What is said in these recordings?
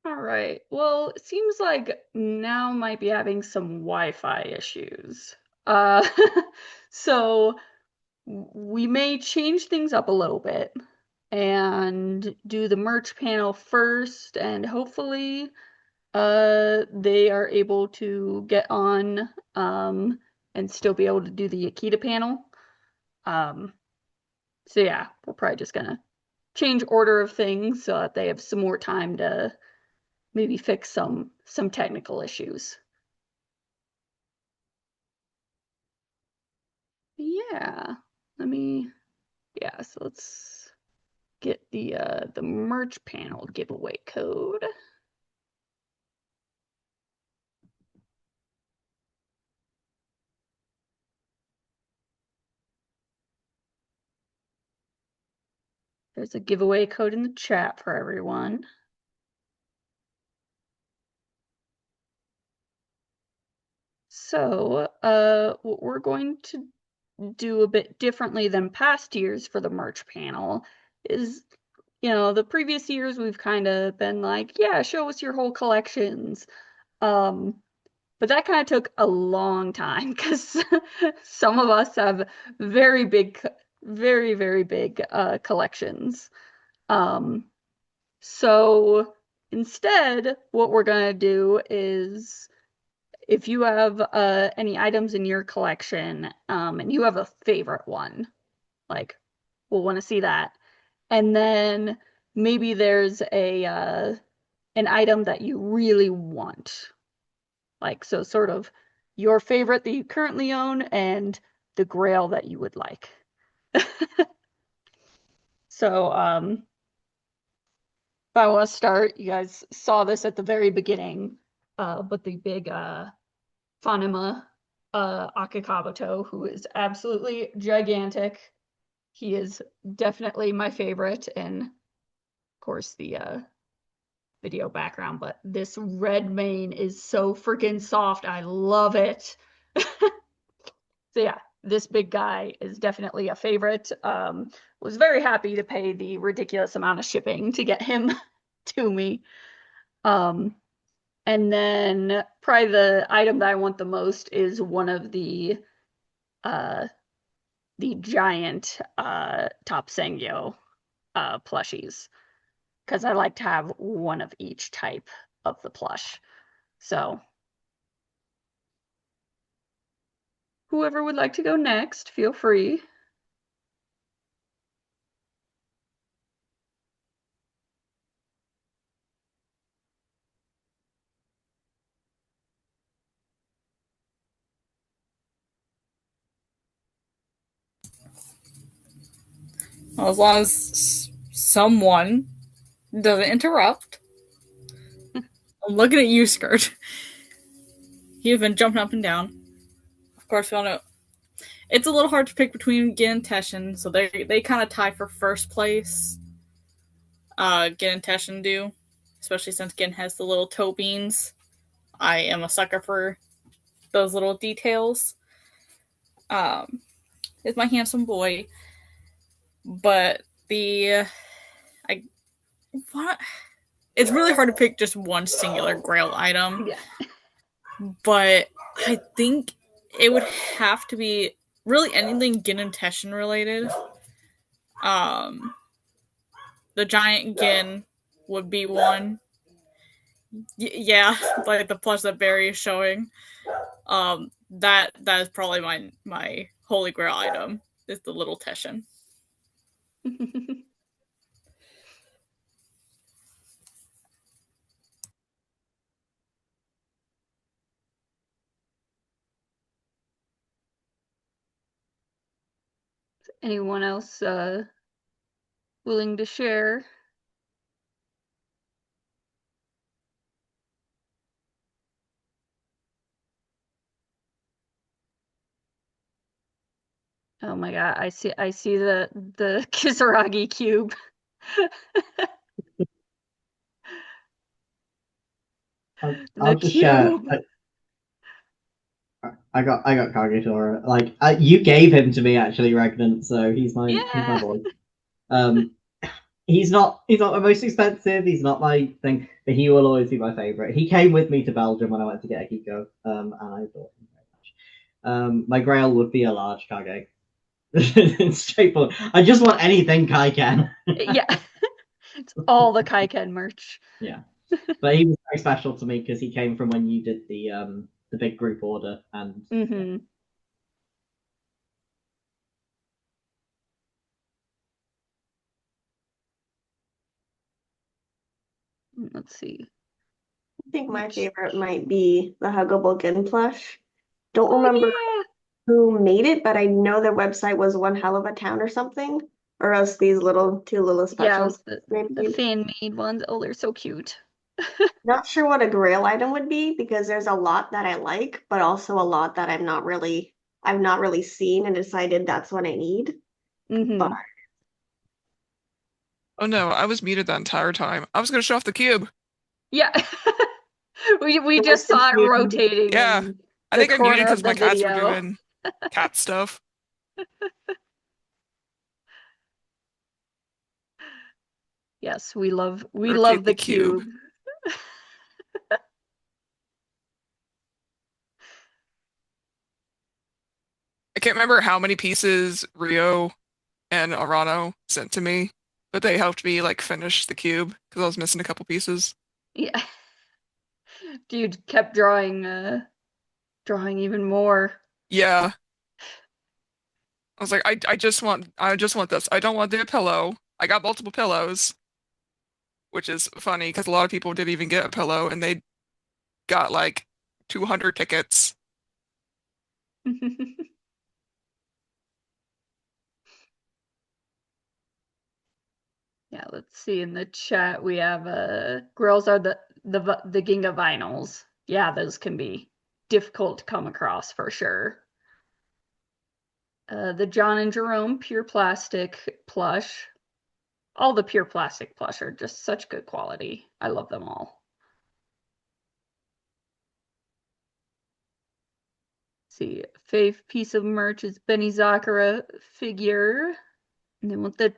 All right. Well, it seems like now might be having some Wi-Fi issues. Uh, so we may change things up a little bit and do the merch panel first, and hopefully, they are able to get on, and still be able to do the Akita panel. Um, so yeah, we're probably just gonna change order of things so that they have some more time to maybe fix some technical issues. Yeah. Let me so let's get the merch panel giveaway code. There's a giveaway code in the chat for everyone. So, what we're going to do a bit differently than past years for the merch panel is, the previous years we've kind of been like, yeah, show us your whole collections. Um, but that kind of took a long time because some of us have very big, very, very big collections. Um, so instead, what we're going to do is if you have any items in your collection, and you have a favorite one, like we'll want to see that. And then maybe there's a an item that you really want. Like so sort of your favorite that you currently own and the grail that you would like. So if I want to start, you guys saw this at the very beginning, but the big Fanima Akikabuto, who is absolutely gigantic. He is definitely my favorite, and of course the video background, but this red mane is so freaking soft. I love it. So yeah, this big guy is definitely a favorite. Was very happy to pay the ridiculous amount of shipping to get him to me. Um, and then probably the item that I want the most is one of uh the giant Top Sangyo plushies because I like to have one of each type of the plush. So whoever would like to go next, feel free. Well, as long as someone doesn't interrupt. I'm looking at you, Skirt. You've been jumping up and down. Of course, we all know it's a little hard to pick between Gin and Teshin, so they kind of tie for first place. Gin and Teshin do, especially since Gin has the little toe beans. I am a sucker for those little details. Um, is my handsome boy, but the I what it's really hard to pick just one singular Grail item, Yeah. but I think it would have to be really anything Gin and Teshin related. Um, the giant Gin would be one. Yeah, like the plush that Barry is showing. That is probably my holy grail item is the little Teshin. Anyone else willing to share? Oh my god, I see the Kisaragi cube. I'll The just share. cube. I got Kagetora. Like you gave him to me actually, Regnant. So he's my Yeah. boy. Um, he's not my most expensive. He's not my thing, but he will always be my favorite. He came with me to Belgium when I went to get a Kiko, and I adore him very much. My Grail would be a large Kage. It's straightforward. I just want anything Kaiken. Yeah. It's all the Kaiken merch. Yeah, but he was very special to me because he came from when you did the big group order, and Mm-hmm. Let's see. I think my favorite might be the Huggable Gin plush. Don't Oh remember yeah. who made it, but I know their website was One Hell of a Town or something. Or else these two little Yeah, it was specials they the made. fan made ones. Oh, they're so cute. Not sure what a grail item would be because there's a lot that I like, but also a lot that I've not really seen and decided that's what I need. But Mm-hmm. Oh no, I was muted that entire time. I was gonna show off the cube. Yeah. We the most just saw it confusing- rotating Yeah. in I the think I muted corner because of the my cats were video. doing cat stuff. Yes, we love Rotate the the cube. cube. I can't remember how many pieces Rio and Arano sent to me, but they helped me like finish the cube because I was missing a couple pieces. Yeah. Dude kept drawing even more. Yeah. I was like, I just want this. I don't want the pillow. I got multiple pillows, which is funny because a lot of people didn't even get a pillow and they got like 200 tickets. Yeah, let's see in the chat we have girls are the Ginga vinyls. Yeah, those can be difficult to come across for sure. The John and Jerome pure plastic plush. All the pure plastic plush are just such good quality. I love them all. See, fave piece of merch is Benny Zakara figure. And then with the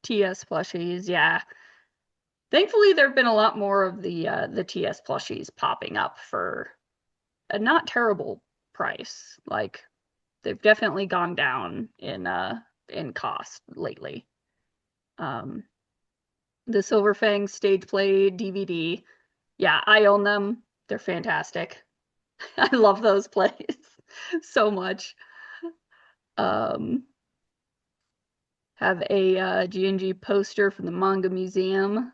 TS plushies, yeah. Thankfully, there have been a lot more of the TS plushies popping up for a not terrible price. Like they've definitely gone down in cost lately. The Silver Fang stage play DVD. Yeah, I own them. They're fantastic. I love those plays so much. Have a G&G poster from the Manga Museum.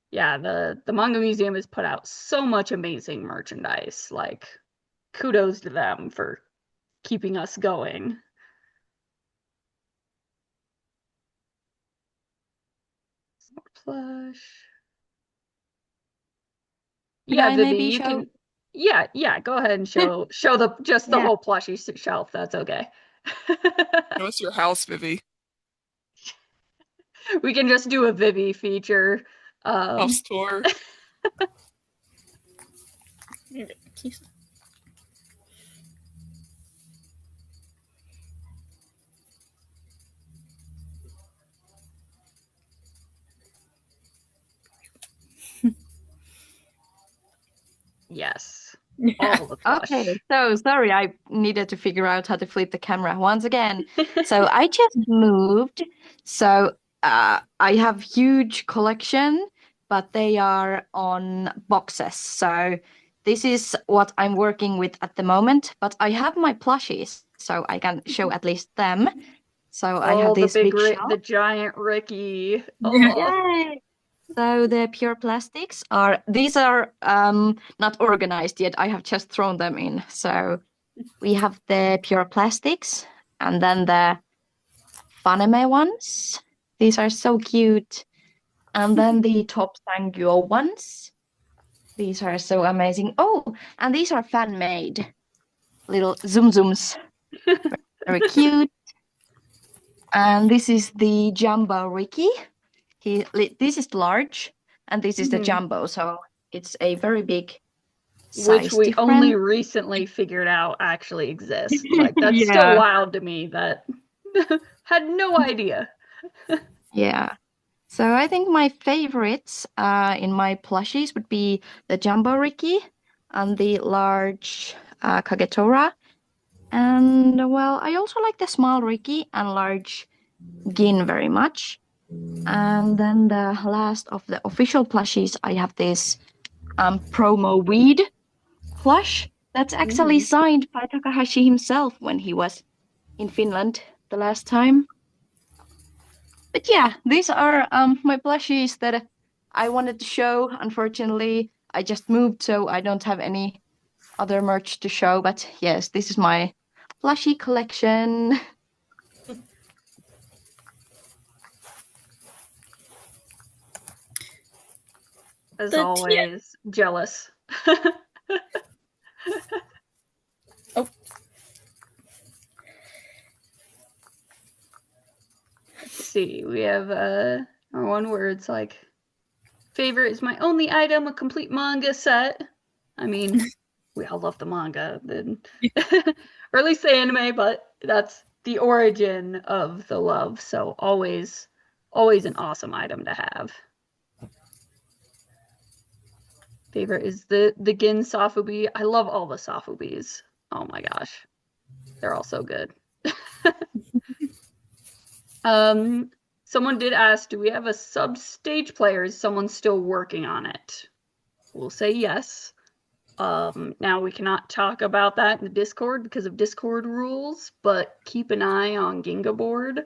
Yeah, the Manga Museum has put out so much amazing merchandise. Like, kudos to them for keeping us going. More plush. Yeah, I Vivi, maybe you show? can. Yeah, go ahead and show the just the Yeah. whole plushie shelf. That's okay. Show us your house, Vivi. We can just do a Vivi feature. House tour. Yes, all the plush. Okay, so sorry, I needed to figure out how to flip the camera once again. So I just moved. So I have huge collection, but they are on boxes. So this is what I'm working with at the moment. But I have my plushies, so I can show at least them. So I have the this big big shelf. the giant Ricky. Yay! So the pure plastics these are not organized yet. I have just thrown them in. So we have the pure plastics and then the Fanime ones. These are so cute. And then the top Sangyo ones. These are so amazing. Oh, and these are fan made. Little zoom zooms. Very cute. And this is the Jumbo Ricky. This is large and this is the Mhm. jumbo, so it's a very big Which size we difference. only recently figured out actually exists. Like that's still Yeah. wild to me that had no idea. Yeah. So I think my favorites in my plushies would be the Jumbo Ricky and the large Kagetora. And well, I also like the small Ricky and large Gin very much. And then the last of the official plushies, I have this promo weed plush that's actually signed by Takahashi himself when he was in Finland the last time. But yeah, these are my plushies that I wanted to show. Unfortunately, I just moved, so I don't have any other merch to show. But yes, this is my plushie collection. As The always, jealous. Oh, Let's see, we have our one where it's like, favorite is my only item, a complete manga set. I mean, we all love the manga, then or at least the anime, but that's the origin of the love. So always an awesome item to have. Favorite is the Gin Safubi. I love all the Safubis. Oh my gosh. They're all so good. Someone did ask, do we have a sub-stage player? Is someone still working on it? We'll say yes. Now we cannot talk about that in the Discord because of Discord rules, but keep an eye on Ginga board.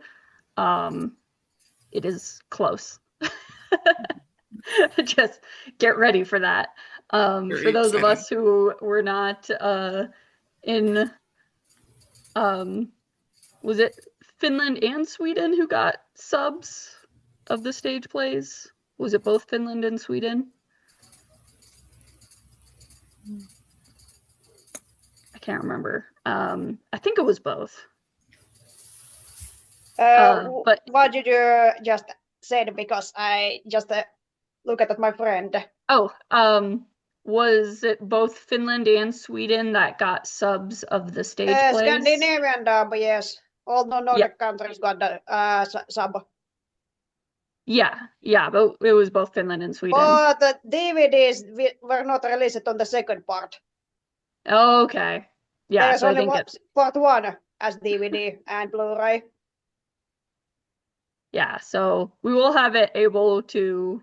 It is close. Just get ready for that. Very For those of exciting. us who were not in was it Finland and Sweden who got subs of the stage plays? Was it both Finland and Sweden? I can't remember. I think it was both. But What did you just said? Because I just look at my friend. was it both Finland and Sweden that got subs of the stage plays? Scandinavian dub, yes. All the Nordic countries got the sub. Yeah, but it was both Finland and Sweden. But the DVDs were not released on the second part. Okay. Yeah, There's so I only think part one as DVD and Blu-ray. yeah, so we will have it able to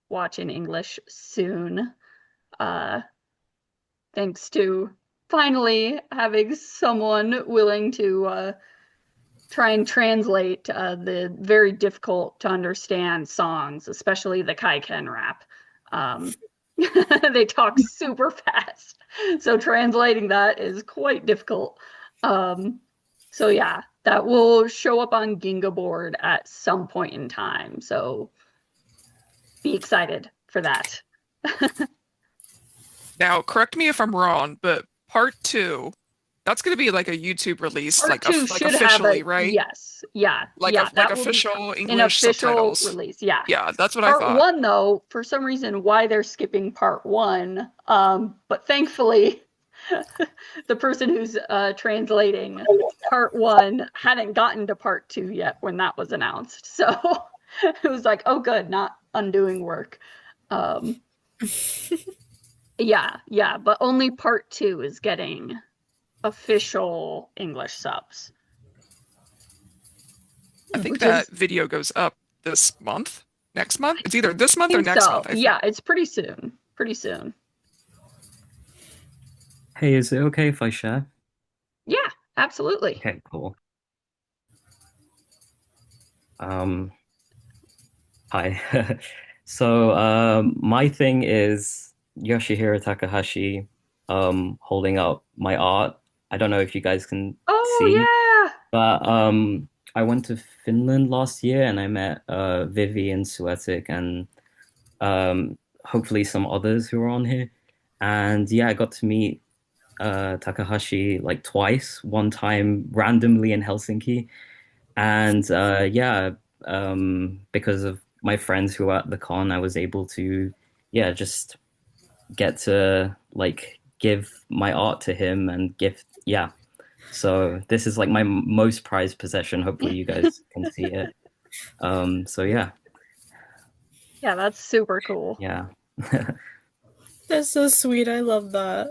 watch in English soon. Thanks to finally having someone willing to try and translate the very difficult to understand songs, especially the Kaiken rap. They talk super fast, so translating that is quite difficult. So yeah, that will show up on Ginga board at some point in time. So be excited for that. Now, correct me if I'm wrong, but part 2, that's going to be like a YouTube release, Part like 2 like should officially, have right? Yes, yeah, Like yeah. like That will be official an English official subtitles. release. Yeah. Yeah, that's what I Part thought. 1, though, for some reason, why they're skipping part 1. But thankfully, the person who's translating part 1 hadn't gotten to part 2 yet when that was announced. So it was like, oh, good, not undoing work. Yeah, but only part 2 is getting official English subs. I think Which that is- video goes up this month, next month. It's either this month or think next so. month. I think. Yeah, it's pretty soon. Pretty soon. Hey, is it okay if I share? Yeah, absolutely. Okay, cool. Hi. So, my thing is Yoshihiro Takahashi holding up my art. I don't know if you guys can Oh, see, yeah. but I went to Finland last year and I met Vivi and Suetic and hopefully some others who are on here. And yeah, I got to meet Takahashi like twice, one time randomly in Helsinki. And yeah, because of my friends who were at the con, I was able to, yeah, just get to like give my art to him and give, yeah. So this is like my most prized possession. Hopefully you guys can see it. So yeah. Yeah, that's super cool. Yeah. That's so sweet. I love that.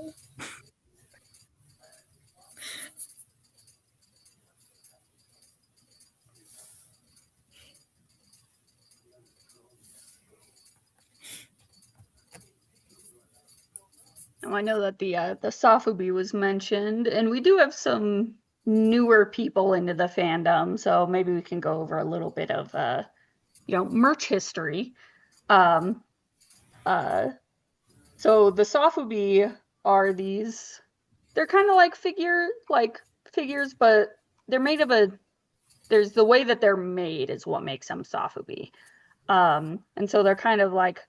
Now I know that the Safubi was mentioned, and we do have some newer people into the fandom, so maybe we can go over a little bit of merch history. Um, so the Safubi are these. They're kind of like figures, but they're made of a. There's the way that they're made is what makes them Safubi. And so they're kind of like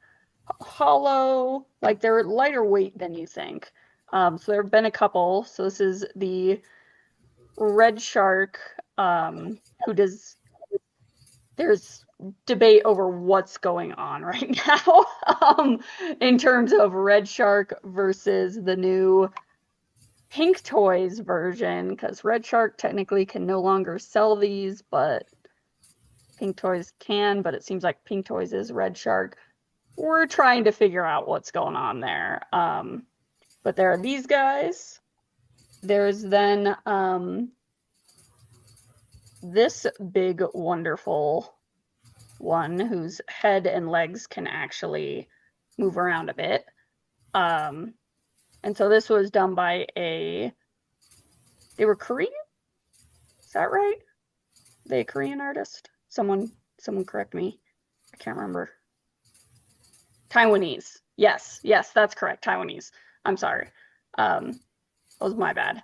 hollow, like they're lighter weight than you think. So there have been a couple. So this is the red shark, who does. There's debate over what's going on right now, in terms of red shark versus the new Pink Toys version, because red shark technically can no longer sell these, but Pink Toys can. But it seems like Pink Toys is red shark. We're trying to figure out what's going on there. But there are these guys. There's then this big, wonderful one whose head and legs can actually move around a bit. And so this was done by they were Korean? Is that right? They a Korean artist? Someone correct me. I can't remember. Taiwanese. Yes, that's correct. Taiwanese. I'm sorry. That was my bad.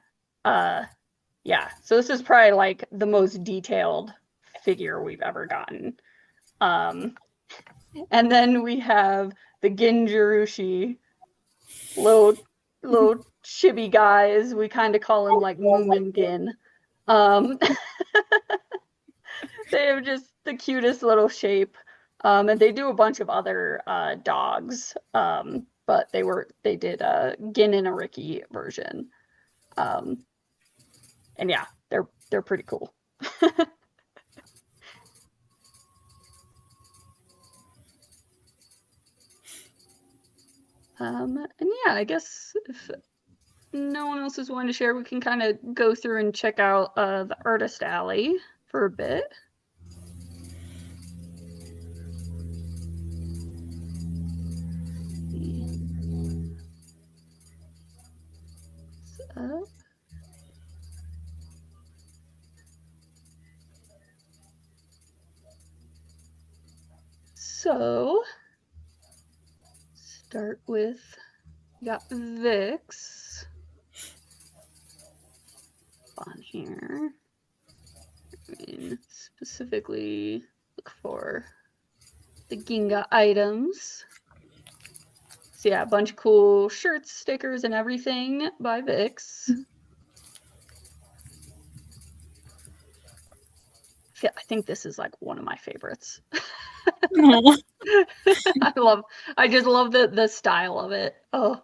Yeah, so this is probably like the most detailed figure we've ever gotten. And then we have the Ginjurushi, little chibi guys. We kind of call him like Moomin Gin. They have just the cutest little shape. And they do a bunch of other dogs. But they did a Gin and a Ricky version. And yeah, they're pretty cool. And yeah, I guess if no one else is wanting to share, we can kind of go through and check out the Artist Alley for a bit. So, start with, we got Vix on here. And specifically look for the Ginga items. So yeah, a bunch of cool shirts, stickers, and everything by Vix. I think this is like one of my favorites. I just love the style of it. Oh,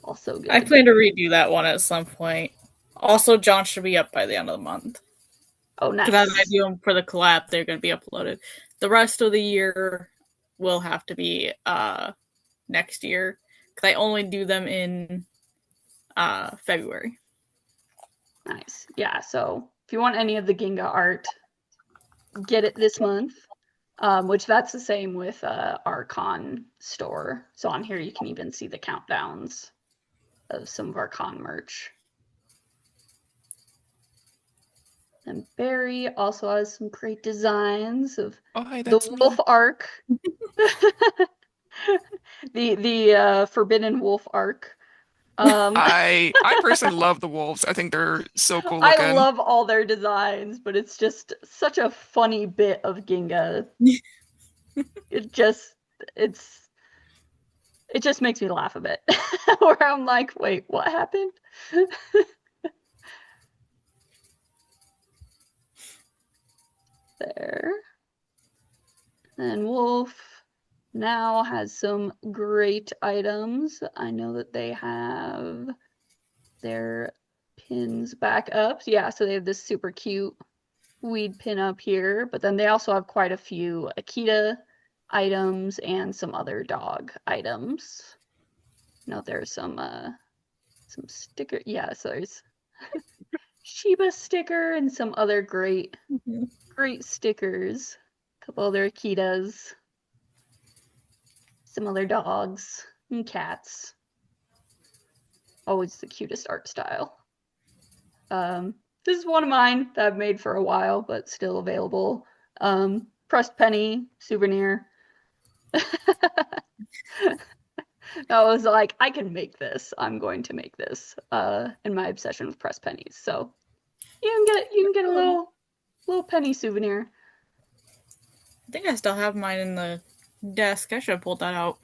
also good. I plan to redo that one at some point. Also, John should be up by the end of the month. Oh, nice. Because as I do them for the collab, they're going to be uploaded. The rest of the year will have to be next year. Because I only do them in February. Nice. Yeah, so if you want any of the Ginga art, get it this month. Which that's the same with our con store. So on here you can even see the countdowns of some of our con merch. And Barry also has some great designs of the wolf arc. the Forbidden Wolf arc. I personally love the wolves. I think they're so cool looking. I love all their designs, but it's just such a funny bit of Ginga. It just makes me laugh a bit. Where I'm like, wait, what happened? There. And Wolf now has some great items. I know that they have their pins back up. Yeah, so they have this super cute weed pin up here, but then they also have quite a few Akita items and some other dog items. No, there's some sticker. Yeah, so there's Shiba sticker and some other great stickers. A couple other Akitas. Some other dogs and cats. Always the cutest art style. This is one of mine that I've made for a while, but still available. Pressed penny souvenir. I was like, I can make this. I'm going to make this. In my obsession with pressed pennies. So you can get a little penny souvenir. I think I still have mine in the desk. I should have pulled that out.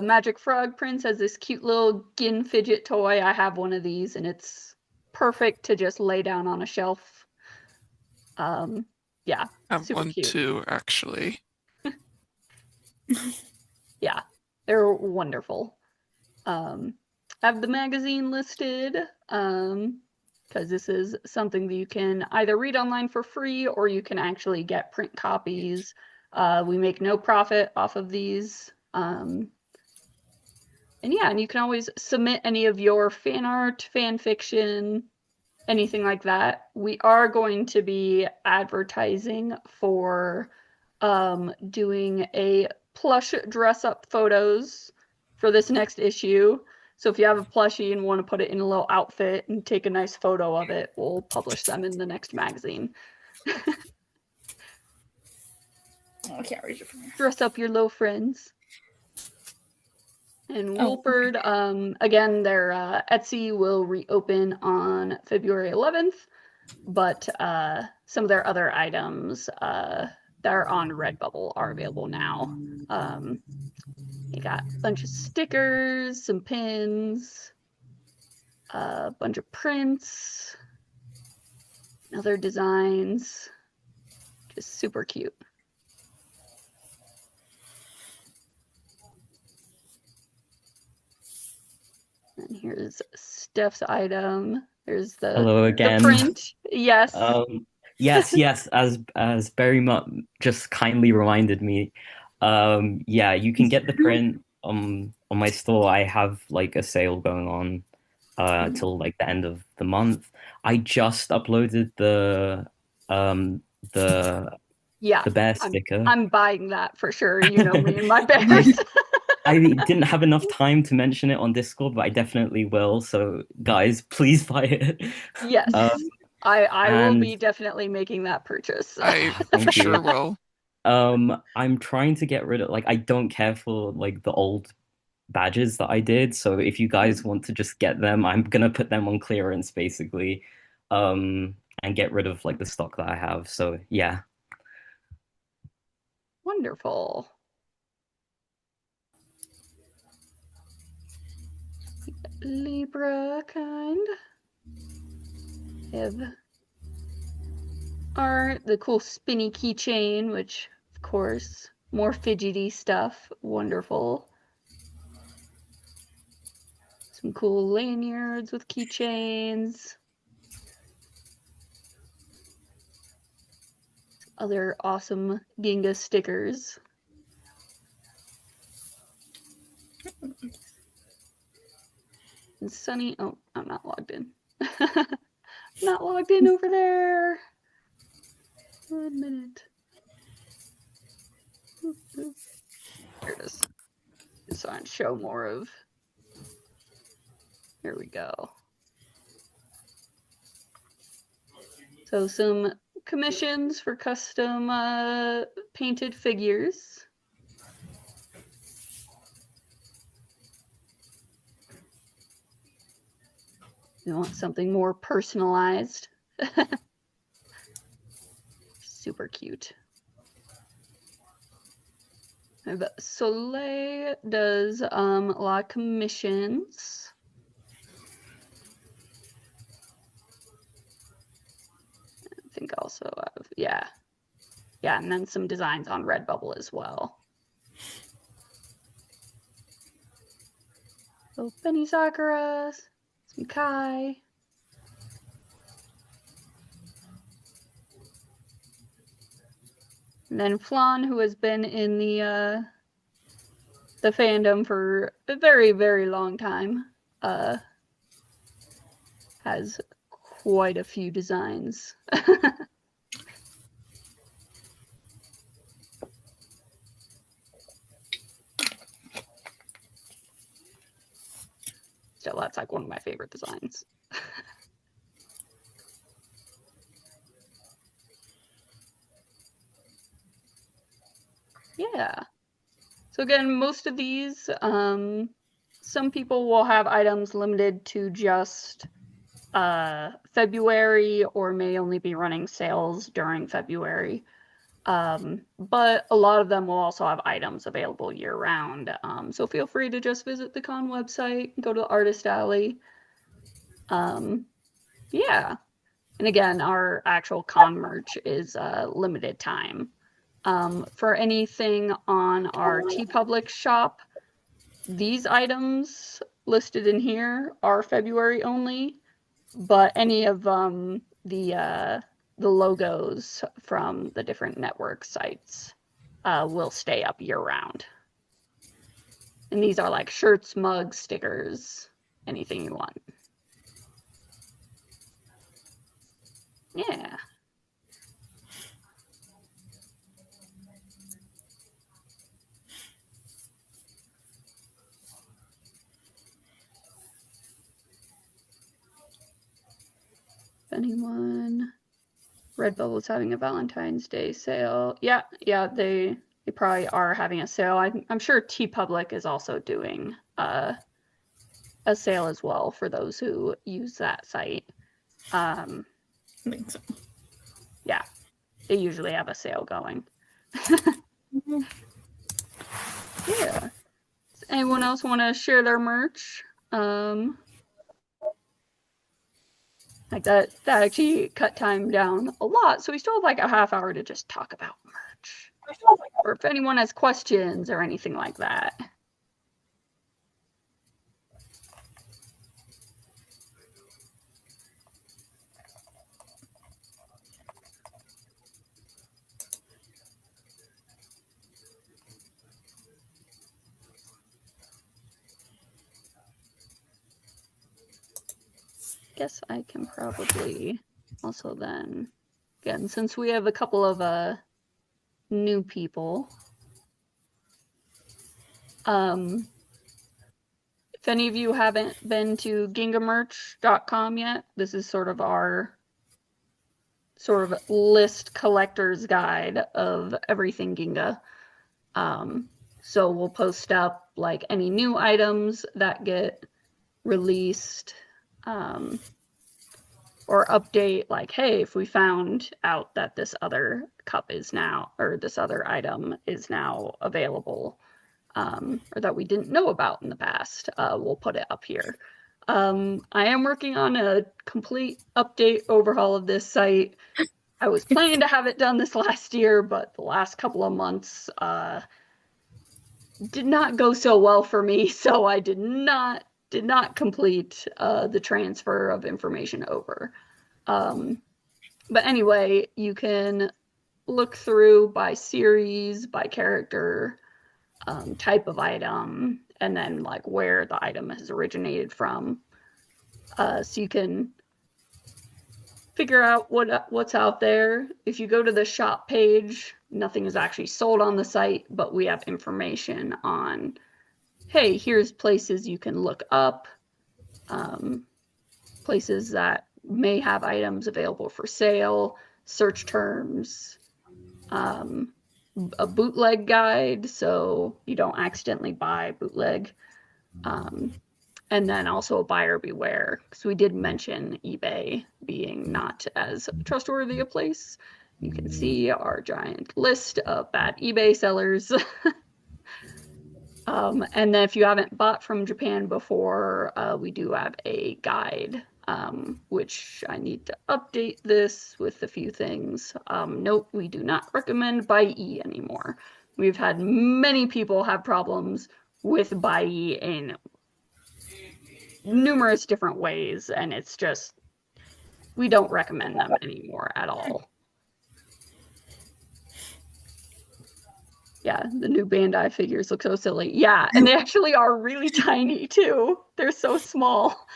Magic Frog Prince has this cute little Gin fidget toy. I have one of these, and it's perfect to just lay down on a shelf. Yeah, I have super one cute. too, actually. Yeah, they're wonderful. I have the magazine listed, because this is something that you can either read online for free or you can actually get print copies. We make no profit off of these. And yeah, and you can always submit any of your fan art, fan fiction, anything like that. We are going to be advertising for doing a plush dress up photos for this next issue. So if you have a plushie and want to put it in a little outfit and take a nice photo of it, we'll publish them in the next magazine. I can't reach it from here. Dress up your little friends. And Wolford, again, their Etsy will reopen on February 11th, but some of their other items that are on Redbubble are available now. You got a bunch of stickers, some pins, a bunch of prints, and other designs. Just super cute. And here's Steph's item. There's the Hello again. the print. Yes. Yes, as Barry just kindly reminded me. Yeah, you can get the print on my store. I have like a sale going on till like the end of the month. I just uploaded the Yeah, bear sticker. I'm buying that for sure. You know me and my bears. I didn't have enough time to mention it on Discord, but I definitely will. So guys, please buy it. Yes. I will and be definitely making that purchase. I for Thank sure you. will. I'm trying to get rid of I don't care for like the old badges that I did. So if you guys want to just get them, I'm gonna put them on clearance basically. And get rid of like the stock that I have. So yeah. Wonderful. Libra kind. Have the cool spinny keychain, which of course more fidgety stuff. Wonderful. Some cool lanyards with keychains. Other awesome Ginga stickers. And Sunny, oh, I'm not logged in. Not logged in over there. 1 minute. There it is. Just on show more of. Here we go. So some commissions for custom painted figures. You want something more personalized. Super cute. Soleil does a lot of commissions. I think also yeah, and then some designs on Redbubble as well. So Benny Sakura, some Kai. And then Flan, who has been in the fandom for a very, very long time, has quite a few designs. So that's like one of my favorite designs. Yeah. So again, most of these, some people will have items limited to just February or may only be running sales during February. But a lot of them will also have items available year round. So feel free to just visit the con website, go to the artist alley. Yeah. And again, our actual con merch is limited time. For anything on our TeePublic shop, these items listed in here are February only, but any of the logos from the different network sites will stay up year round. And these are like shirts, mugs, stickers, anything you want. Yeah. If anyone, Redbubble's having a Valentine's Day sale. Yeah, they probably are having a sale. I'm sure TeePublic is also doing a sale as well for those who use that site. I think so. Yeah, they usually have a sale going. Yeah. Does anyone else want to share their merch? Like that actually cut time down a lot, so we still have like a half hour to just talk about merch. Or if anyone has questions or anything like that. Guess I can probably also then, again, since we have a couple of new people, if any of you haven't been to gingamerch.com yet, this is sort of our list collector's guide of everything Ginga. So we'll post up like any new items that get released, or update like, hey, if we found out that this other cup is now, or this other item is now available, or that we didn't know about in the past, we'll put it up here. I am working on a complete update overhaul of this site. I was planning to have it done this last year, but the last couple of months did not go so well for me, so I did not complete the transfer of information over. But anyway, you can look through by series, by character, type of item, and then like where the item has originated from. So you can figure out what's out there. If you go to the shop page, nothing is actually sold on the site, but we have information on, hey, here's places you can look up, places that may have items available for sale, search terms, a bootleg guide so you don't accidentally buy bootleg, and then also a buyer beware, because we did mention eBay being not as trustworthy a place. You can see our giant list of bad eBay sellers. And then if you haven't bought from Japan before, we do have a guide, which I need to update this with a few things. Note, we do not recommend Bai anymore. We've had many people have problems with Bai in numerous different ways, and it's just, we don't recommend them anymore at all. Yeah, the new Bandai figures look so silly. Yeah, and they actually are really tiny too. They're so small.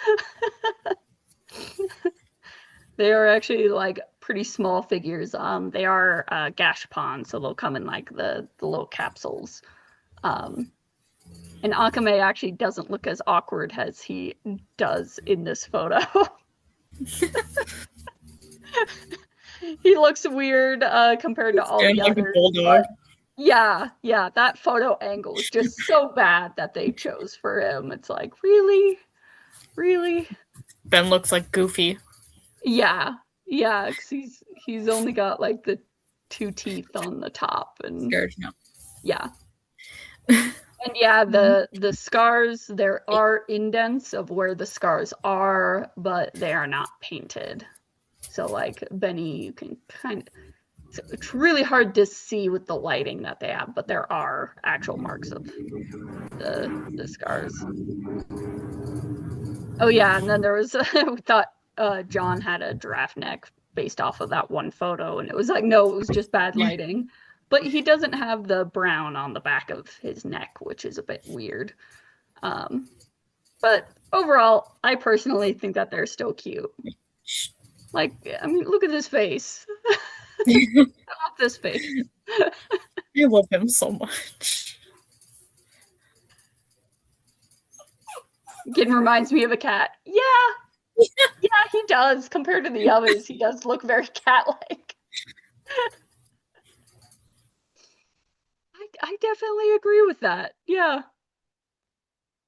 They are actually like pretty small figures. They are gashapon, so they'll come in like the little capsules. And Akame actually doesn't look as awkward as he does in this photo. He looks weird compared to all the Stand like a others. bulldog. Yeah, that photo angle is just so bad that they chose for him. It's like, really? Really? Ben looks like Goofy. Yeah, 'cause he's only got like the 2 teeth on the top, and Scared now. yeah. And yeah, the scars, there are indents of where the scars are, but they are not painted. So like Benny, you can kind of, it's really hard to see with the lighting that they have, but there are actual marks of the scars. Oh yeah, and then there was we thought John had a giraffe neck based off of that one photo, and it was like, no, it was just bad lighting. But he doesn't have the brown on the back of his neck, which is a bit weird. But overall, I personally think that they're still cute. Like, I mean, look at this face. I love this face. I love him so much. Again, reminds me of a cat. Yeah, he does. Compared to the others, he does look very cat-like. I definitely agree with that. Yeah.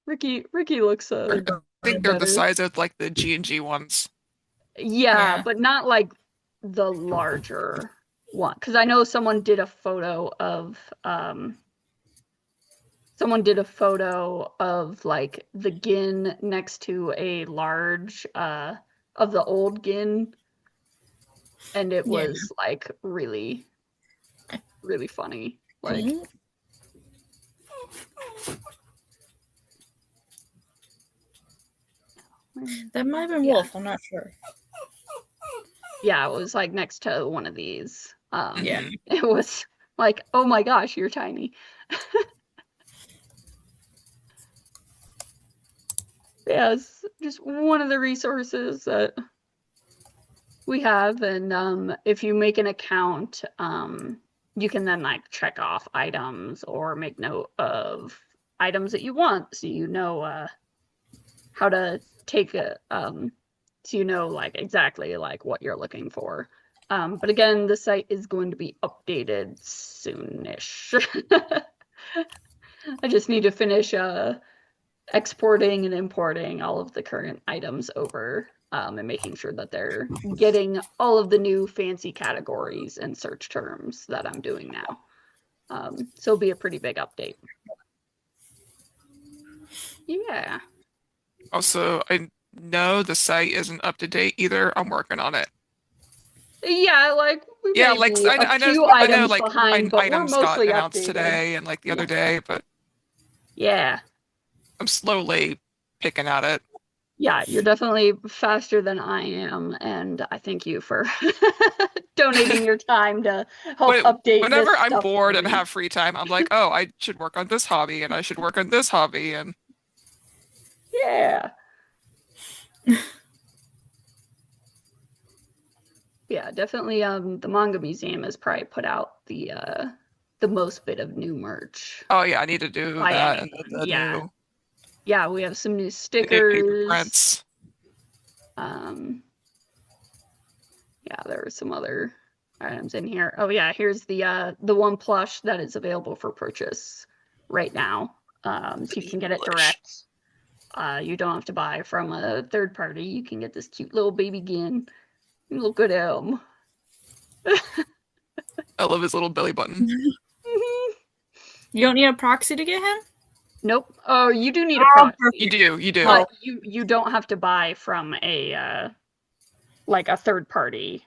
Ricky looks I think they're the better. size of like the G&G ones. Yeah, but not like the larger one. Because I know someone did a photo of like the Gin next to a large of the old Gin, and it was like really, really funny. Like, that might have been Wolf, I'm not sure. Yeah, it was like next to one of these. Yeah. It was like, oh my gosh, you're tiny. Yeah, it's just one of the resources that we have, and if you make an account, you can then like check off items or make note of items that you want, so you know how to take it, so you know like exactly like what you're looking for. But again, the site is going to be updated soonish. I just need to finish exporting and importing all of the current items over, and making sure that they're getting all of the new fancy categories and search terms that I'm doing now. So it'll be a pretty big update. Yeah. Also, I know the site isn't up to date either. I'm working on it. Yeah, like we may like be I a know, few I know, items like behind, but we're items got mostly announced updated today and like the other day, but yeah. I'm slowly picking at it. Yeah, you're definitely faster than I am, and I thank you for donating your time to help update Whenever this I'm stuff bored for and me. have free time, I'm like, oh, I should work on this hobby and I should work on this hobby and yeah. Yeah, definitely the manga museum has probably put out the most bit of new merch. Oh yeah, I need to do by that anyone. and the Yeah. new Yeah, we have some new new stickers. prints. Yeah, there are some other items in here. Oh yeah, here's the one plush that is available for purchase right now. So you can get it direct. You don't have to buy from a third party. You can get this cute little baby Gin. Look at him. I love his little belly button. You don't need a proxy to get him? Nope. Oh, you do need a proxy. You do. But you don't have to buy from a like a third party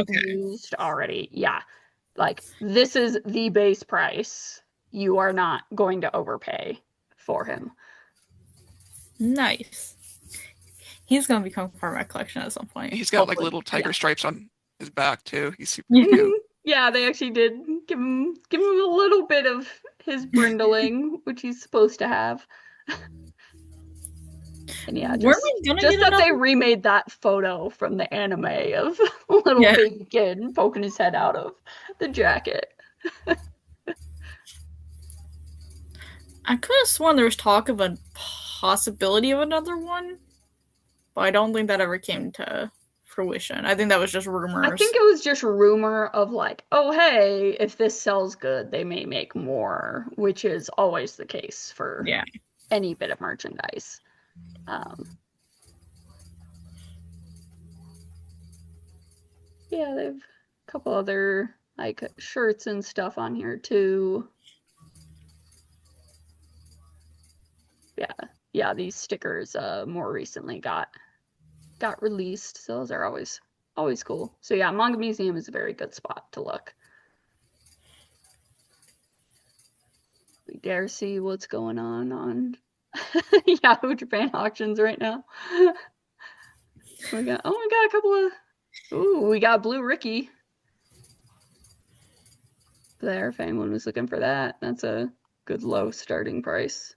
used already. Yeah. Like this is the base price. You are not going to overpay for him. Nice. He's gonna become part of my collection at some point. He's got Hopefully. like little tiger stripes on his back too. He's super Yeah. cute. Yeah, they actually did Give him a little bit of his brindling, which he's supposed to have. And yeah, Weren't we gonna just get that they another? remade that photo from the anime of a little Yeah. baby kid poking his head out of the jacket. I could have sworn there was talk of a possibility of another one, but I don't think that ever came to fruition. I think that was just rumors. I think it was just rumor of like, oh hey, if this sells good, they may make more, which is always the case for Yeah. any bit of merchandise. Yeah, they have a couple other like shirts and stuff on here too. Yeah, these stickers more recently got released, so those are always cool. So yeah, Manga Museum is a very good spot to look. We dare see what's going on Yahoo Japan auctions right now. We got a couple of we got Blue Ricky there if anyone was looking for that. That's a good low starting price.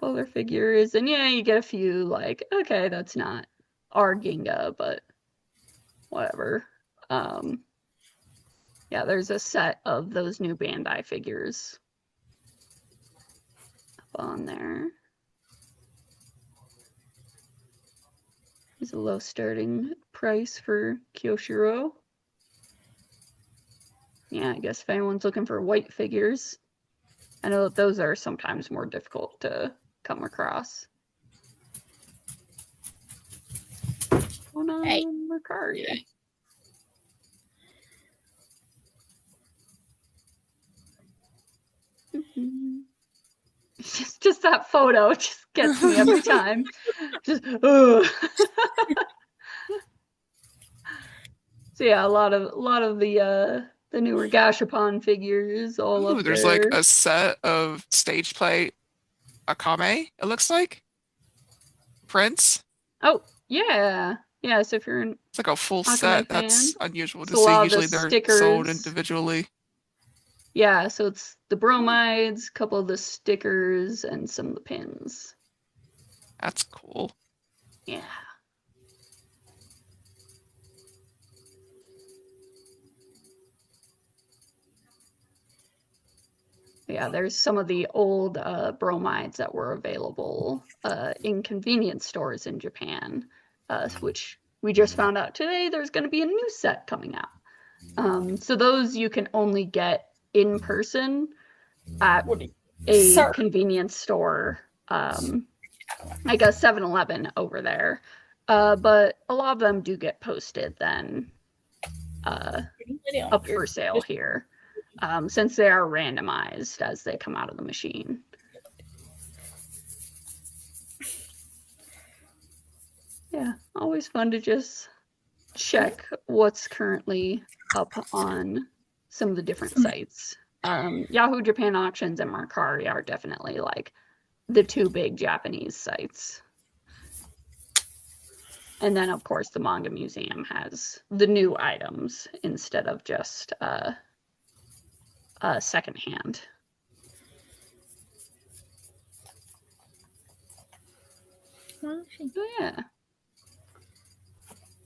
Other figures, and yeah, you get a few like, okay, that's not our Ginga, but whatever. Yeah, there's a set of those new Bandai figures up on there. There's a low starting price for Kyoshiro. Yeah, I guess if anyone's looking for white figures, I know that those are sometimes more difficult to come across. Hey. Mercari. Just that photo just gets me every time. Just ugh. So yeah, a lot of the newer Gashapon figures all Ooh, up there's there. like a set of stage play Akame, it looks like. Prints. Oh, yeah. Yeah, so if you're an It's like a full Akame set. fan, That's unusual it's to a see. lot of the Usually they're sold stickers. individually. Yeah, so it's the bromides, a couple of the stickers, and some of the pins. That's cool. Yeah. Yeah, there's some of the old bromides that were available in convenience stores in Japan, which we just found out today there's going to be a new set coming out. So those you can only get in person at a convenience store, like a 7-Eleven over there. But a lot of them do get posted then up for sale here. Since they are randomized as they come out of the machine. Yeah, always fun to just check what's currently up on some of the different sites. Yahoo Japan Auctions and Mercari are definitely like the two big Japanese sites. And then, of course, the Manga Museum has the new items instead of just secondhand. Yeah.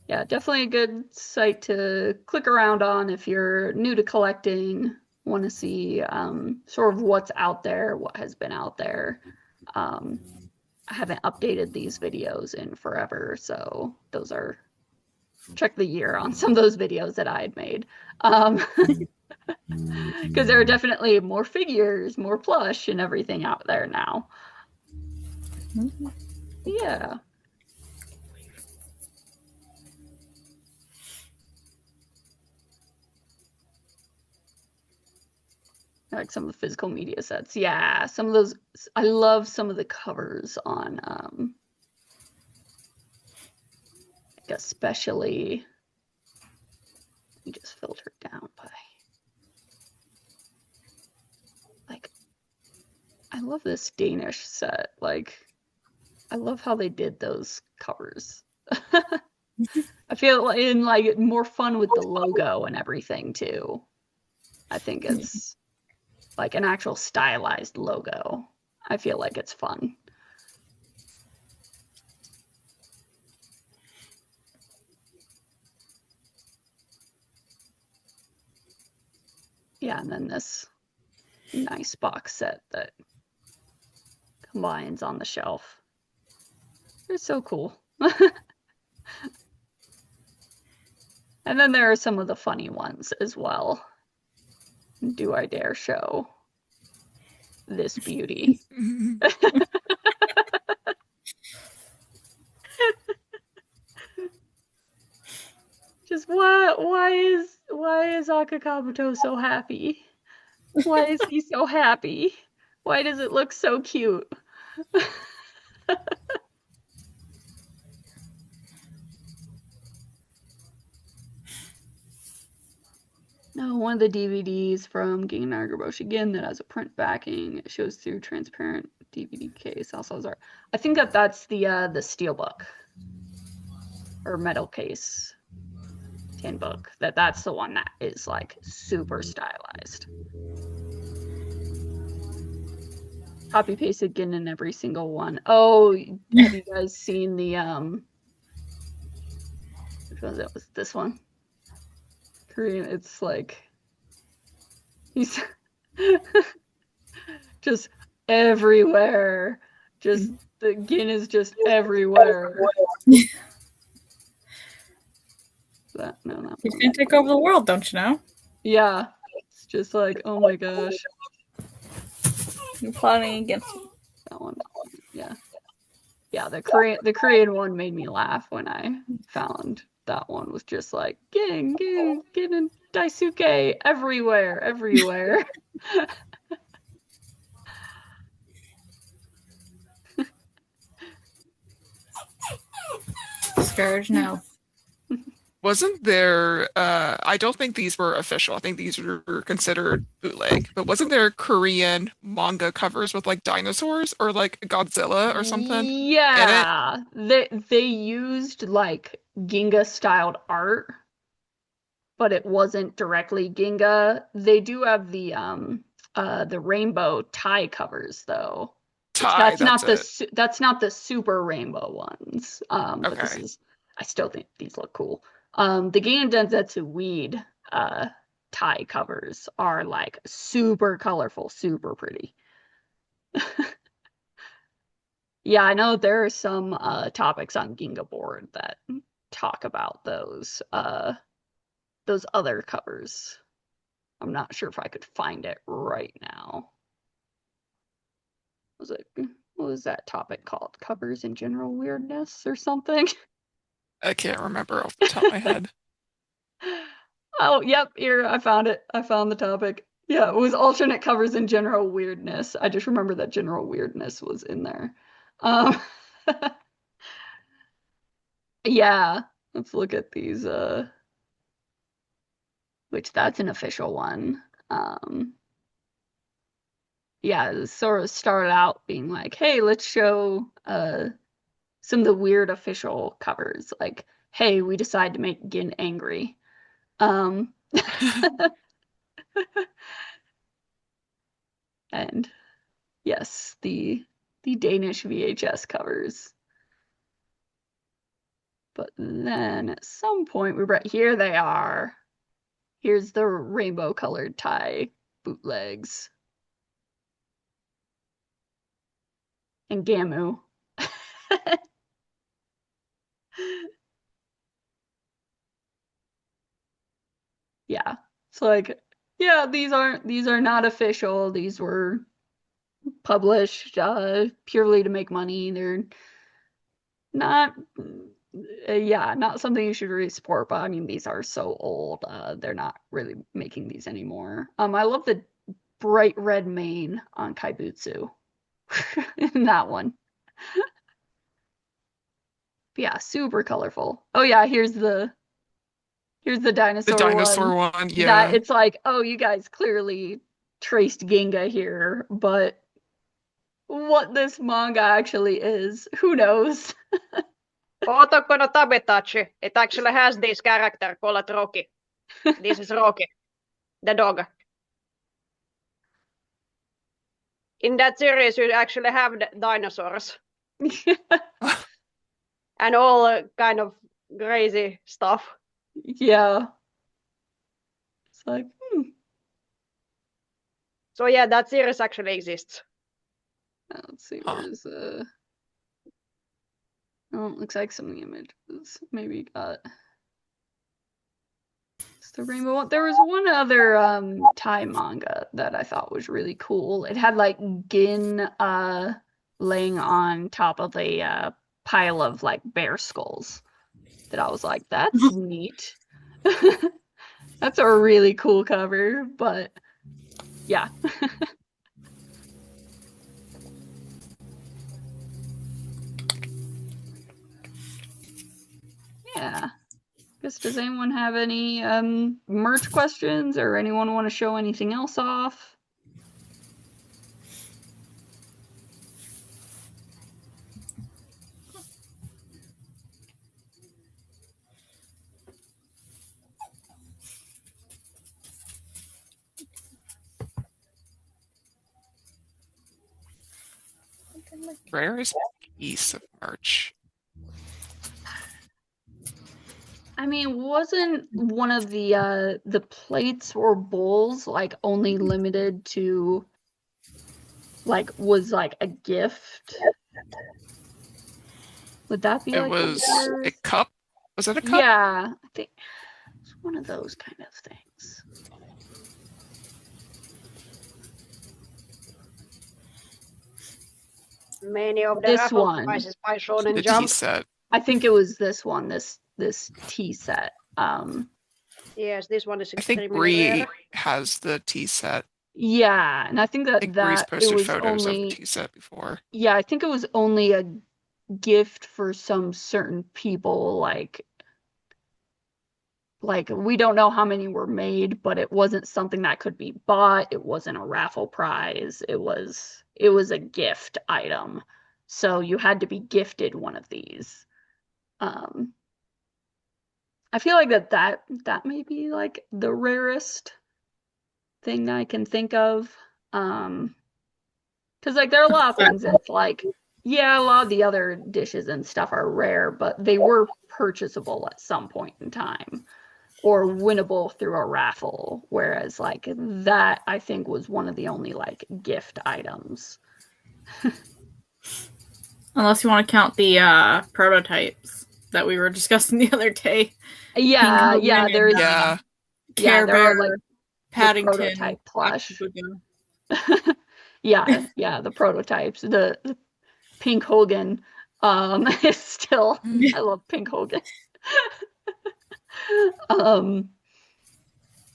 Yeah, definitely a good site to click around on if you're new to collecting, want to see sort of what's out there, what has been out there. I haven't updated these videos in forever, so those are, check the year on some of those videos that I had made. Because there are definitely more figures, more plush and everything out there now. Yeah. Like some of the physical media sets. Yeah, some of those, I love some of the covers on, like especially, we just filtered down by, like, I love this Danish set. Like, I love how they did those covers. I feel in like more fun with the logo and everything too. I think it's like an actual stylized logo. I feel like it's fun. Yeah, and then this nice box set that combines on the shelf. It's so cool. And then there are some of the funny ones as well. Do I dare show this beauty? Just why is Akakabuto so happy? Why is he so happy? Why does it look so cute? No, one of the DVDs from Ginga Nagaraboshi again that has a print backing. It shows through transparent DVD case. Also has art. I think that's the steelbook or metal case tin book. That's the one that is like super stylized. Copy pasted again in every single one. Oh, have you guys seen the which was it? Was this one? Korean. It's like he's just everywhere. Just the Gin is just everywhere. No, not He's gonna take over the world, don't you know? Yeah, it's just like, oh my gosh. You're plotting against me. That one, yeah. Yeah, the Korean one made me laugh when I found that one was just like Gin and Daisuke everywhere. Scourge, no. Wasn't there, I don't think these were official. I think these were considered bootleg, but wasn't there Korean manga covers with like dinosaurs or like Godzilla or something? Yeah, they used like Ginga styled art, but it wasn't directly Ginga. They do have the rainbow tie covers though. Which Tie, that's it. that's not the super rainbow ones. But this Okay. is I still think these look cool. The Ginga Densetsu Weed tie covers are like super colorful, super pretty. Yeah, I know there are some topics on Ginga board that talk about those other covers. I'm not sure if I could find it right now. What was that topic called? Covers in general weirdness or something? I can't remember off the top of my head. Oh, yep, here, I found it. I found the topic. Yeah, it was alternate covers in general weirdness. I just remember that general weirdness was in there. Yeah, let's look at these, which that's an official one. Yeah, it sort of started out being like, hey, let's show some of the weird official covers. Like, hey, we decide to make Gin angry. And yes, the Danish VHS covers. But then at some point we brought here they are. Here's the rainbow colored tie bootlegs. And Gamu. Yeah. It's like, yeah, these are not official. These were published purely to make money. They're not yeah, not something you should really support, but I mean these are so old. They're not really making these anymore. I love the bright red mane on Kaibutsu. In that one. But yeah, super colorful. Oh yeah, here's the dinosaur The dinosaur one. one, That yeah. it's like, oh, you guys clearly traced Ginga here, but what this manga actually is, who knows? Otoko no Tabetachi. It actually has this character called Rocky. This is Rocky, the dog. in that series you actually have dinosaurs and all kind of crazy stuff. Yeah. It's like, So yeah, that series actually exists. let's see, Huh. where's oh, it looks like some of the images maybe got it's the rainbow one. There was one other Thai manga that I thought was really cool. It had like Gin laying on top of a pile of like bear skulls that I was like, that's neat. That's a really cool cover, but yeah. Yeah. Guess does anyone have any merch questions or anyone want to show anything else off? Rarest piece of merch. I mean, wasn't one of the plates or bowls like only limited to like was like a gift? Would that be It like was the a rarest? cup. Was it a cup? Yeah, I think it's one of those kind of things. Many of the This raffle one. prizes by Shonen The tea Jump. set. I think it was this one, this tea set. Yes, this one is I think extremely Bree rare. has the tea set. Yeah, and I think I think Bree's it posted was photos of the only tea set before. yeah, I think it was only a gift for some certain people like we don't know how many were made, but it wasn't something that could be bought. It wasn't a raffle prize. It was a gift item. So you had to be gifted one of these. I feel like that may be like the rarest thing I can think of. Because like there are a lot of things that's like, yeah, a lot of the other dishes and stuff are rare, but they were purchasable at some point in time or winnable through a raffle. Whereas like that I think was one of the only like gift items. Unless you want to count the prototypes that we were discussing the other day. Yeah, Pink yeah, Hogan there and, is Yeah. Care there are Bear, like the Paddington, prototype plush. Acapulco. Yeah, the prototypes. The Pink Hogan is still I love Pink Hogan.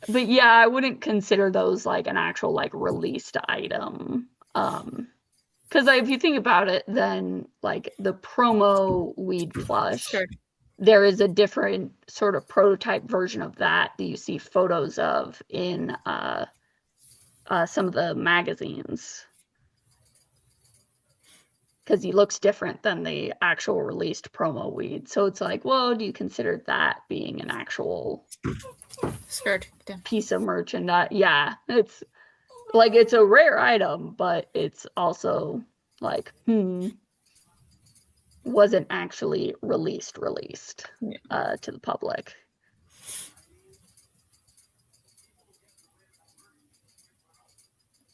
But yeah, I wouldn't consider those like an actual like released item. Because like, if you think about it, then like the promo weed plush, Sure. there is a different sort of prototype version of that you see photos of in some of the magazines. Because he looks different than the actual released promo weed. So it's like, well, do you consider that being an actual Skirt. piece of merchandise? Yeah, it's like it's a rare item, but it's also like, wasn't actually released to the public.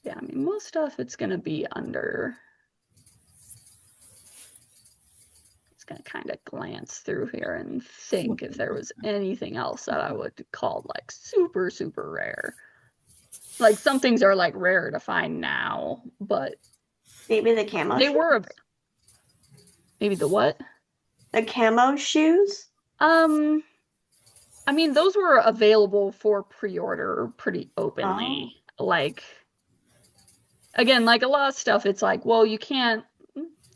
Yeah, I mean, most stuff it's gonna be under. It's gonna kind of glance through here and think if there was anything else that I would call like super, super rare. Like some things are like rare to find now, but Maybe the camo they shoes? were maybe the what? The camo shoes? I mean, those were available for pre-order pretty openly. Like, again, like a lot of stuff, it's like, well, you can't,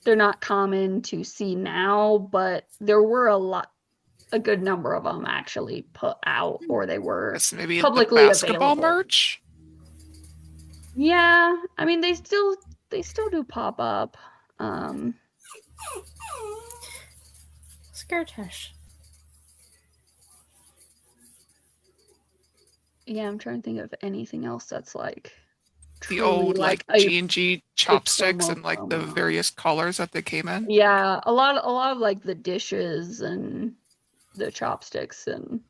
they're not common to see now, but there were a good number of them actually put out, or they were Guess maybe publicly the basketball available. merch. Yeah, I mean, they still do pop up. Skirtish. Yeah, I'm trying to think of anything else that's like The truly old like like G&G chopsticks promo and like the promo. various colors that they came in. Yeah, a lot of like the dishes and the chopsticks and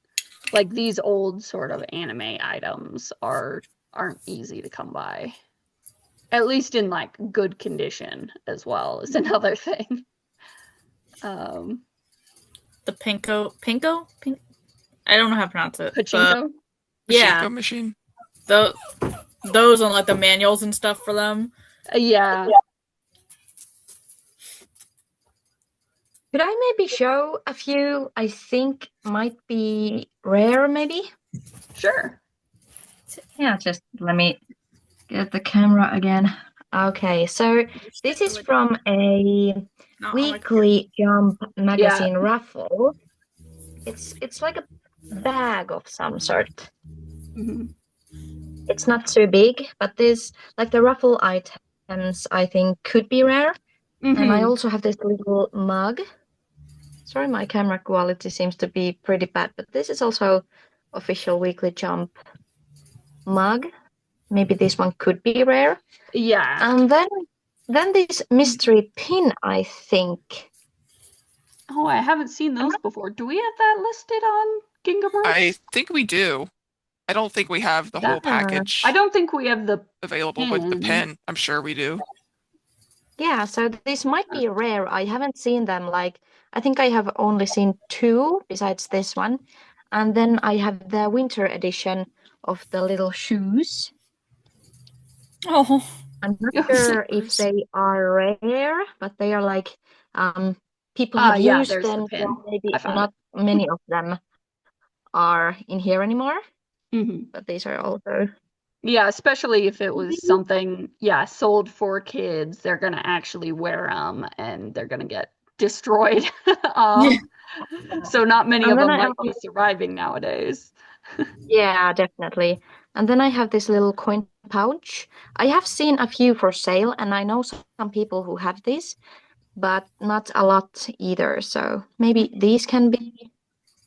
like these old sort of anime items aren't easy to come by. At least in like good condition as well is another thing. The Pinko? I don't know how to pronounce it. But Pachinko? yeah, Pachinko machine. those on like the manuals and stuff for them. Yeah. Could I maybe show a few I think might be rare, maybe? Sure. Yeah, just let me get the camera again. Okay, so this is from a Not on my computer. weekly Jump Yeah. magazine raffle. It's like a bag of some sort. Mhm. It's not too big, but this like the raffle items I think could be rare. And I Mhm. also have this little mug. Sorry, my camera quality seems to be pretty bad, but this is also official weekly Jump mug. Maybe this one could be rare. Yeah. And then this mystery pin, I think. Oh, I haven't seen those before. Do we have that listed on Ginga I Merch? think we do. I don't think we have the whole I package don't think we have the available, but the pin. pen, I'm sure we do. Yeah, so this might be rare. I haven't seen them. Like, I think I have only seen two besides this one. And then I have the winter edition of the little shoes. Oh, I'm not Oh, sure if zippers. they are rare, but they are like people have yeah, used there's the them, pin. so maybe I found not many of them are in here anymore. it. Mhm. But these are also Yeah, especially if it was something, yeah, sold for kids, they're gonna actually wear them and they're gonna get destroyed. Yeah. So not many and of then them I might be surviving nowadays. yeah, definitely. And then I have this little coin pouch. I have seen a few for sale, and I know some people who have this, but not a lot either. So maybe these can be a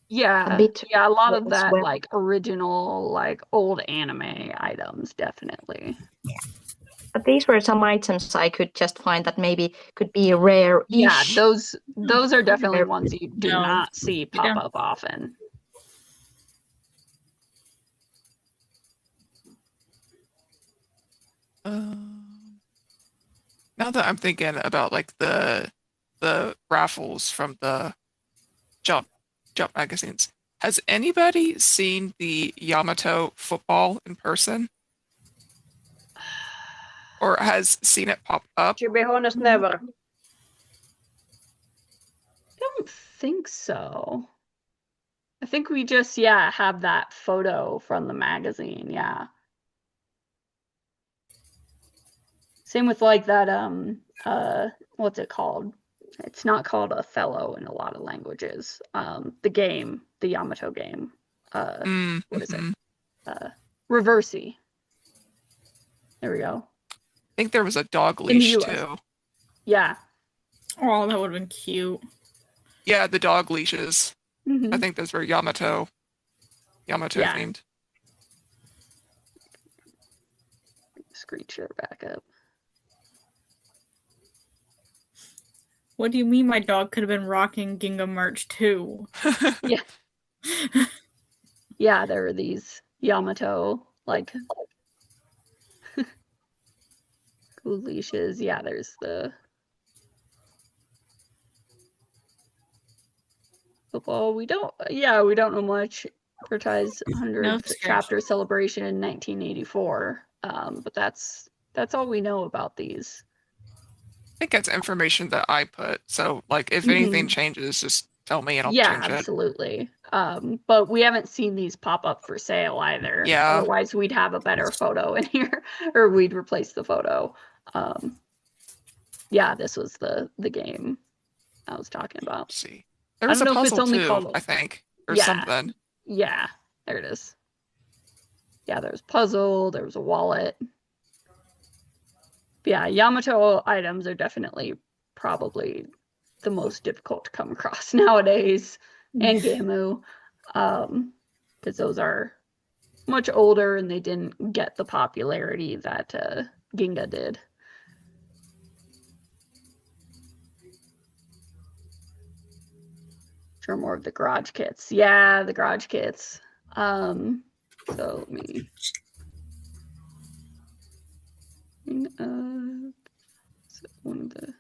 Yeah, bit yeah, a lot of as that well. like original, like old anime items, definitely. But these were some items I could just find that maybe could be Yeah, rare-ish. those are definitely Rare. ones you do No. not see You pop don't. up often. Now that I'm thinking about like the raffles from the Jump magazines, has anybody seen the Yamato football in person? Or has seen it pop up? To be honest, never. I don't think so. I think we just, yeah, have that photo from the magazine, yeah. Same with like that what's it called? It's not called Othello in a lot of languages. The game, the Yamato game. What is it? Mm-hmm. Reversi. There we go. I think there was a dog In the leash US. too. Yeah. Oh, that would have been cute. Yeah, the dog leashes. Mm-hmm. I think those were Yamato Yeah. themed. Screen share back up. What do you mean my dog could have been rocking Ginga merch too? Yeah. Yeah, there are these Yamato like cool leashes. Yeah, there's the football. We don't know much. Advertised No 100th scratch. chapter celebration in 1984. But that's all we know about these. I think that's information that I put. So, like, if anything changes, just tell me and I'll Yeah, change it. absolutely. But we haven't seen these pop up for sale either. Yeah. Otherwise, we'd have a better photo in here, or we'd replace the photo. Yeah, this was the game I was talking about. Let's see. There I was don't a know if it's puzzle only too, called. I think, or Yeah. something. Yeah, there it is. Yeah, there's puzzle, there was a wallet. Yeah, Yamato items are definitely probably the most difficult to come across nowadays, and Gamu, because those are much older and they didn't get the popularity that Ginga did. Sure, more of the garage kits. Yeah, the garage kits. So let me one of the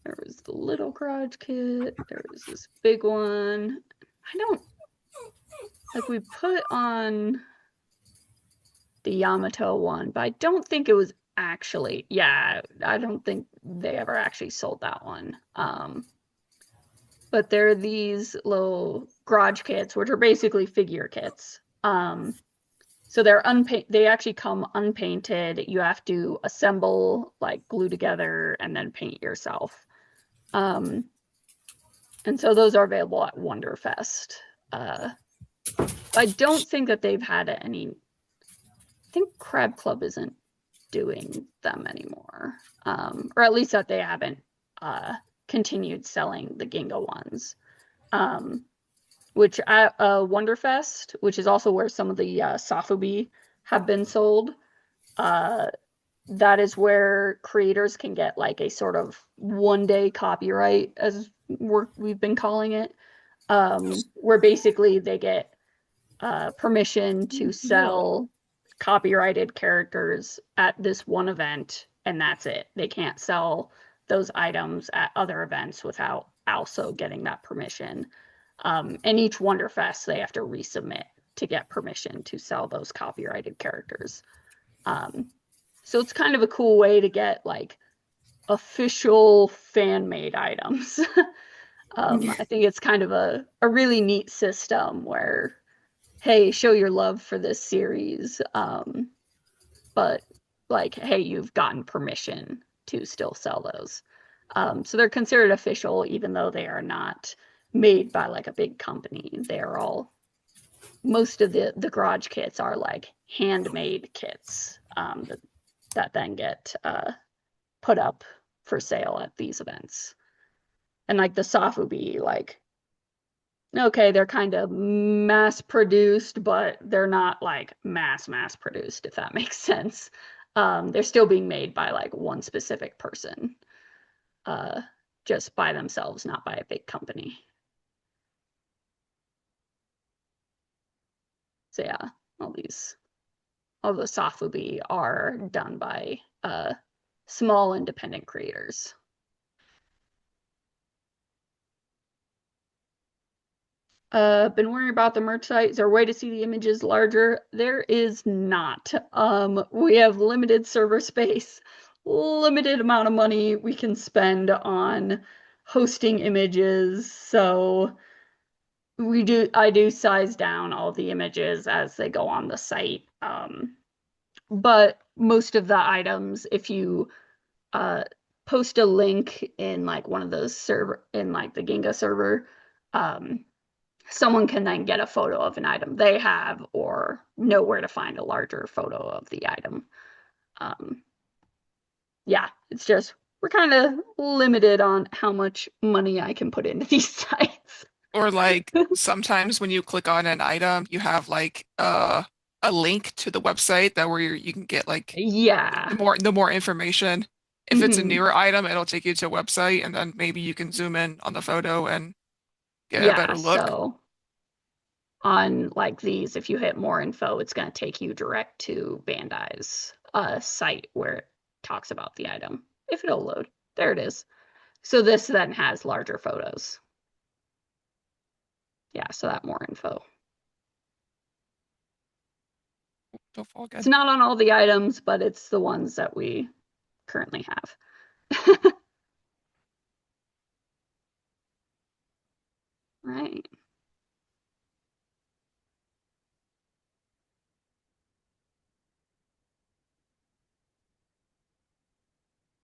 there was the little garage kit, there was this big one. I don't like we put on the Yamato one, but I don't think it was actually, yeah, I don't think they ever actually sold that one. But there are these little garage kits, which are basically figure kits. So they're they actually come unpainted. You have to assemble, like glue together, and then paint yourself. And so those are available at Wonderfest. I don't think that they've had any. I think Crab Club isn't doing them anymore, or at least that they haven't continued selling the Ginga ones. Which at Wonderfest, which is also where some of the Sofubi have been sold, that is where creators can get like a sort of one-day copyright, as we've been calling it, where basically they get permission to sell copyrighted characters at this one event, and that's it. They can't sell those items at other events without also getting that permission. And each Wonderfest, they have to resubmit to get permission to sell those copyrighted characters. So it's kind of a cool way to get like official fan-made items. I think it's kind of a really neat system where, hey, show your love for this series, but like, hey, you've gotten permission to still sell those. So they're considered official, even though they are not made by like a big company. They are all, most of the garage kits are like handmade kits that then get put up for sale at these events. And like the Sofubi, like, okay, they're kind of mass produced, but they're not like mass produced, if that makes sense. They're still being made by like one specific person, just by themselves, not by a big company. So yeah, all the Sofubi are done by small independent creators. Been worrying about the merch site. Is there a way to see the images larger? There is not. We have limited server space, limited amount of money we can spend on hosting images. So I do size down all the images as they go on the site. But most of the items, if you post a link in like one of those in like the Ginga server, someone can then get a photo of an item they have or know where to find a larger photo of the item. Yeah, it's just we're kind of limited on how much money I can put into these sites. Or like sometimes when you click on an item, you have like a link to the website that where you can get like Yeah. the more information. If it's a Mhm. newer item, it'll take you to a website, and then maybe you can zoom in on the photo and get a Yeah, better look. so on like these, if you hit more info, it's going to take you direct to Bandai's site where it talks about the item. If it'll load. There it is. So this then has larger photos. Yeah, so that more info. Don't fall good. It's not on all the items, but it's the ones that we currently have. Right.